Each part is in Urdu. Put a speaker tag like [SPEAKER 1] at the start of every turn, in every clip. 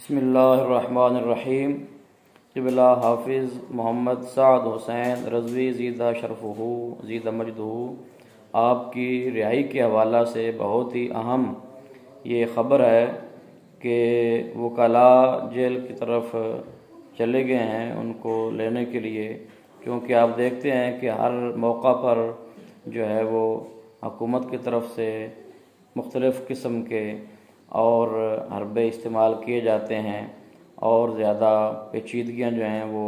[SPEAKER 1] بسم اللہ الرحمن الرحیم۔ قبلہ حافظ محمد سعد حسین رضوی زیدہ شرفہ زیدہ مجدہ آپ کی رہائی کے حوالہ سے بہت ہی اہم یہ خبر ہے کہ وکلاء جیل کی طرف چلے گئے ہیں ان کو لینے کے لیے، کیونکہ آپ دیکھتے ہیں کہ ہر موقع پر جو ہے وہ حکومت کی طرف سے مختلف قسم کے اور حربے استعمال کیے جاتے ہیں اور زیادہ پیچیدگیاں جو ہیں وہ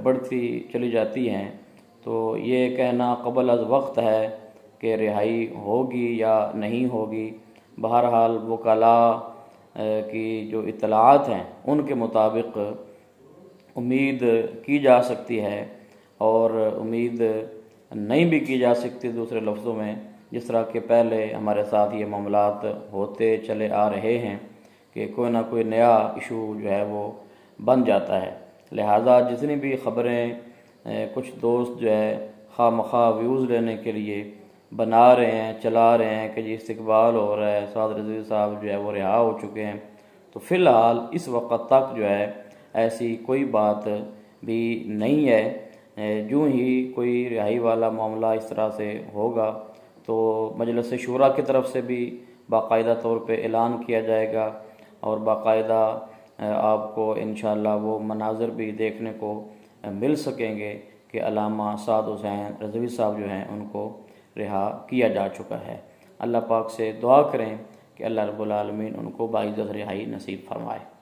[SPEAKER 1] بڑھتی چلی جاتی ہیں۔ تو یہ کہنا قبل از وقت ہے کہ رہائی ہوگی یا نہیں ہوگی۔ بہرحال وکلاء کی جو اطلاعات ہیں ان کے مطابق امید کی جا سکتی ہے، اور امید نہیں بھی کی جا سکتی دوسرے لفظوں میں، جس طرح کہ پہلے ہمارے ساتھ یہ معاملات ہوتے چلے آ رہے ہیں کہ کوئی نہ کوئی نیا ایشو جو ہے وہ بن جاتا ہے۔ لہٰذا جتنی بھی خبریں کچھ دوست جو ہے خواہ مخواہ ویوز لینے کے لیے بنا رہے ہیں، چلا رہے ہیں کہ جی استقبال ہو رہا ہے، سعد رضوی صاحب جو ہے وہ رہا ہو چکے ہیں، تو فی الحال اس وقت تک جو ہے ایسی کوئی بات بھی نہیں ہے۔ جو ہی کوئی رہائی والا معاملہ اس طرح سے ہوگا تو مجلس شورا کی طرف سے بھی باقاعدہ طور پہ اعلان کیا جائے گا، اور باقاعدہ آپ کو انشاءاللہ وہ مناظر بھی دیکھنے کو مل سکیں گے کہ علامہ سعد حسین رضوی صاحب جو ہیں ان کو رہا کیا جا چکا ہے۔ اللہ پاک سے دعا کریں کہ اللہ رب العالمین ان کو باعزت رہائی نصیب فرمائے۔